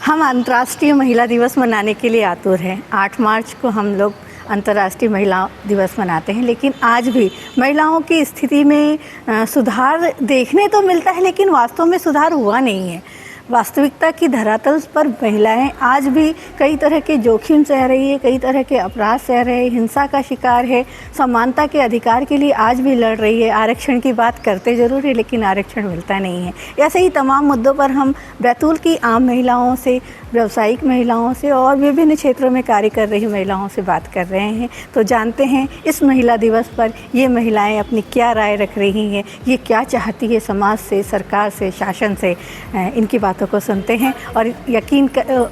हम अंतर्राष्ट्रीय महिला दिवस मनाने के लिए आतुर हैं। 8 मार्च को हम लोग अंतर्राष्ट्रीय महिला दिवस मनाते हैं, लेकिन आज भी महिलाओं की स्थिति में सुधार देखने तो मिलता है, लेकिन वास्तव में सुधार हुआ नहीं है। वास्तविकता की धरातल पर महिलाएं आज भी कई तरह के जोखिम सह रही है, कई तरह के अपराध सह रहे हैं, हिंसा का शिकार है, समानता के अधिकार के लिए आज भी लड़ रही है। आरक्षण की बात करते ज़रूर है, लेकिन आरक्षण मिलता नहीं है। ऐसे ही तमाम मुद्दों पर हम बैतूल की आम महिलाओं से, व्यावसायिक महिलाओं से और विभिन्न क्षेत्रों में कार्य कर रही महिलाओं से बात कर रहे हैं। तो जानते हैं इस महिला दिवस पर ये महिलाएं अपनी क्या राय रख रही हैं, ये क्या चाहती है समाज से, सरकार से, शासन से। इनकी बातों को सुनते हैं और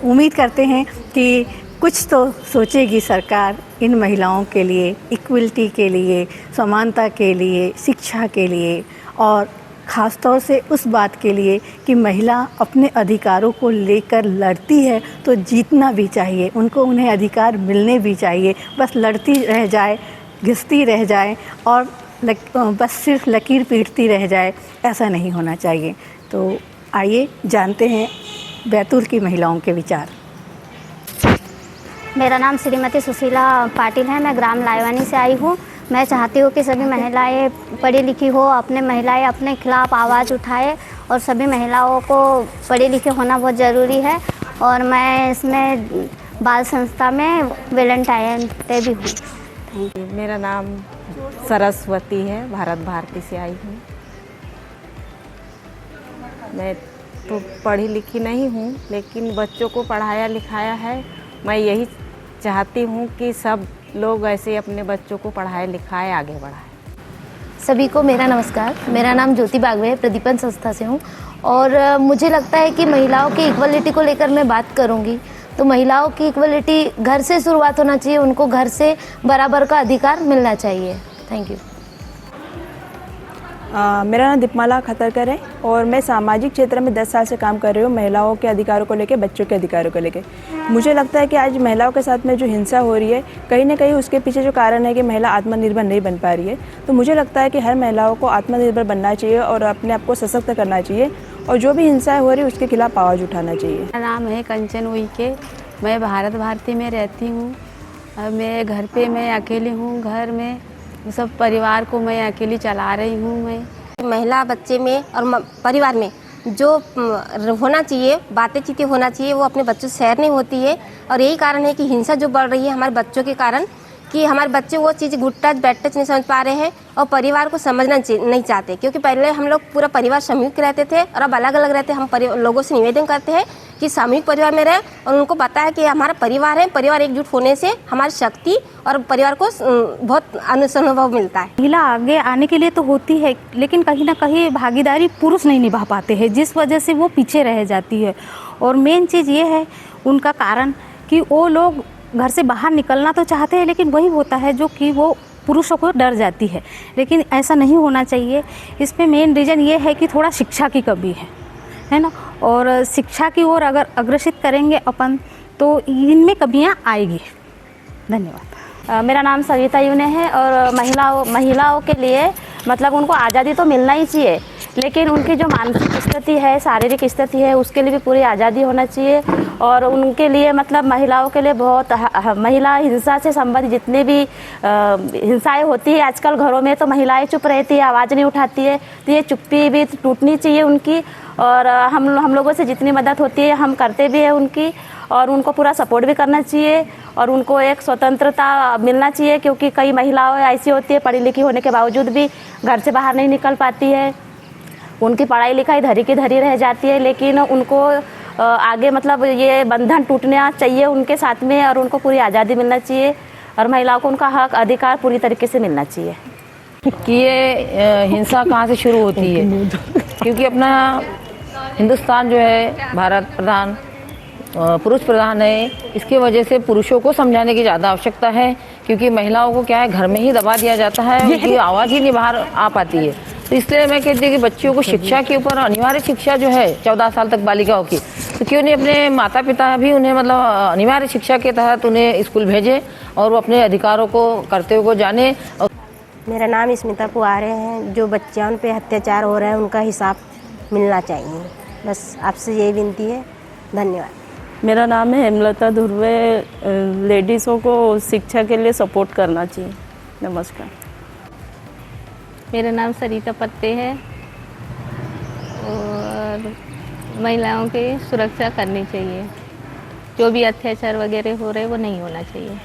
उम्मीद करते हैं कि कुछ तो सोचेगी सरकार इन महिलाओं के लिए, इक्वलिटी के लिए, समानता के लिए, शिक्षा के लिए और ख़ास तौर से उस बात के लिए कि महिला अपने अधिकारों को लेकर लड़ती है तो जीतना भी चाहिए, उन्हें अधिकार मिलने भी चाहिए। बस लड़ती रह जाए, घिसती रह जाए और बस सिर्फ लकीर पीटती रह जाए, ऐसा नहीं होना चाहिए। तो आइए जानते हैं बैतूल की महिलाओं के विचार। मेरा नाम श्रीमती सुशीला पाटिल है। मैं ग्राम लायवानी से आई हूँ। मैं चाहती हूँ कि सभी महिलाएं पढ़ी लिखी हो, महिलाएं अपने खिलाफ आवाज़ उठाए और सभी महिलाओं को पढ़े लिखे होना बहुत ज़रूरी है। और मैं इसमें बाल संस्था में वॉलंटियर पे भी हूँ। मेरा नाम सरस्वती है, भारत भारती से आई हूँ। मैं तो पढ़ी लिखी नहीं हूँ, लेकिन बच्चों को पढ़ाया लिखाया है। मैं यही चाहती हूँ कि सब लोग ऐसे अपने बच्चों को पढ़ाए लिखाए, आगे बढ़ाए। सभी को मेरा नमस्कार। मेरा नाम ज्योति बागवे है, प्रदीपन संस्था से हूँ। और मुझे लगता है कि महिलाओं की इक्वलिटी को लेकर मैं बात करूँगी तो महिलाओं की इक्वलिटी घर से शुरुआत होना चाहिए। उनको घर से बराबर का अधिकार मिलना चाहिए। Thank you. मेरा नाम दीपमाला खतरकर है और मैं सामाजिक क्षेत्र में 10 साल से काम कर रही हूँ, महिलाओं के अधिकारों को लेकर, बच्चों के अधिकारों को लेकर। मुझे लगता है कि आज महिलाओं के साथ में जो हिंसा हो रही है, कहीं ना कहीं उसके पीछे जो कारण है कि महिला आत्मनिर्भर नहीं बन पा रही है। तो मुझे लगता है कि हर महिलाओं को आत्मनिर्भर बनना चाहिए और अपने आप को सशक्त करना चाहिए और जो भी हिंसाएँ हो रही है उसके खिलाफ आवाज़ उठाना चाहिए। मेरा नाम है कंचन उइके। मैं भारत भारती में रहती हूँ। मैं घर पे मैं अकेली हूँ। घर में सब परिवार को मैं अकेली चला रही हूँ। मैं महिला बच्चे में और परिवार में जो होना चाहिए, बातें चीतें होना चाहिए, वो अपने बच्चों से शेयर नहीं होती है। और यही कारण है कि हिंसा जो बढ़ रही है हमारे बच्चों के कारण, कि हमारे बच्चे वो चीज़ गुड टच बैड टच नहीं समझ पा रहे हैं और परिवार को समझना नहीं चाहते। क्योंकि पहले हम लोग पूरा परिवार संयुक्त रहते थे और अब अलग अलग रहते हैं। हम लोगों से निवेदन करते हैं कि सामूहिक परिवार में रहें और उनको पता है कि हमारा परिवार है, परिवार एकजुट होने से हमारी शक्ति और परिवार को बहुत अनुभव मिलता है। महिला आगे आने के लिए तो होती है, लेकिन कहीं ना कहीं भागीदारी पुरुष नहीं निभा पाते हैं, जिस वजह से वो पीछे रह जाती है। और मेन चीज़ ये है उनका कारण कि वो लोग घर से बाहर निकलना तो चाहते हैं, लेकिन वही होता है जो कि वो पुरुषों को डर जाती है। लेकिन ऐसा नहीं होना चाहिए। इसमें मेन रीज़न ये है कि थोड़ा शिक्षा की कमी है ना। और शिक्षा की ओर अगर अग्रसित करेंगे अपन तो इनमें कमियां आएगी। धन्यवाद। मेरा नाम सविता यूने है और महिलाओं के लिए मतलब उनको आज़ादी तो मिलना ही चाहिए, लेकिन उनकी जो मानसिक स्थिति है, शारीरिक स्थिति है, उसके लिए भी पूरी आज़ादी होना चाहिए। और उनके लिए मतलब महिलाओं के लिए बहुत महिला हिंसा से संबंधित जितनी भी हिंसाएं होती है आजकल घरों में, तो महिलाएं चुप रहती है, आवाज़ नहीं उठाती है। तो ये चुप्पी भी टूटनी चाहिए उनकी। और हम लोगों से जितनी मदद होती है हम करते भी हैं उनकी, और उनको पूरा सपोर्ट भी करना चाहिए और उनको एक स्वतंत्रता मिलना चाहिए। क्योंकि कई महिलाएं ऐसी होती है पढ़ी लिखी होने के बावजूद भी घर से बाहर नहीं निकल पाती है, उनकी पढ़ाई लिखाई धरी की धरी रह जाती है। लेकिन उनको आगे मतलब ये बंधन टूटना चाहिए उनके साथ में और उनको पूरी आज़ादी मिलना चाहिए और महिलाओं को उनका हक अधिकार पूरी तरीके से मिलना चाहिए। कि ये हिंसा कहाँ से शुरू होती है, क्योंकि अपना हिंदुस्तान जो है भारत प्रधान पुरुष प्रधान है। इसकी वजह से पुरुषों को समझाने की ज़्यादा आवश्यकता है, क्योंकि महिलाओं को क्या है घर में ही दबा दिया जाता है, उनकी आवाज़ ही नहीं बाहर आ पाती है। तो इसलिए मैं कहती हूँ कि बच्चियों को शिक्षा के ऊपर अनिवार्य शिक्षा जो है 14 साल तक बालिकाओं की, तो क्यों नहीं अपने माता पिता भी उन्हें मतलब अनिवार्य शिक्षा के तहत उन्हें स्कूल भेजें और वो अपने अधिकारों को कर्तव्यों को जाने। मेरा नाम स्मिता पुआरे है। जो बच्चियों पे अत्याचार हो रहा है उनका हिसाब मिलना चाहिए, बस आपसे यही विनती है। धन्यवाद। मेरा नाम है हेमलता धुर्वे। लेडीज़ों को शिक्षा के लिए सपोर्ट करना चाहिए। नमस्कार। मेरा नाम सरिता पत्ते है और महिलाओं की सुरक्षा करनी चाहिए। जो भी अत्याचार वगैरह हो रहे वो नहीं होना चाहिए।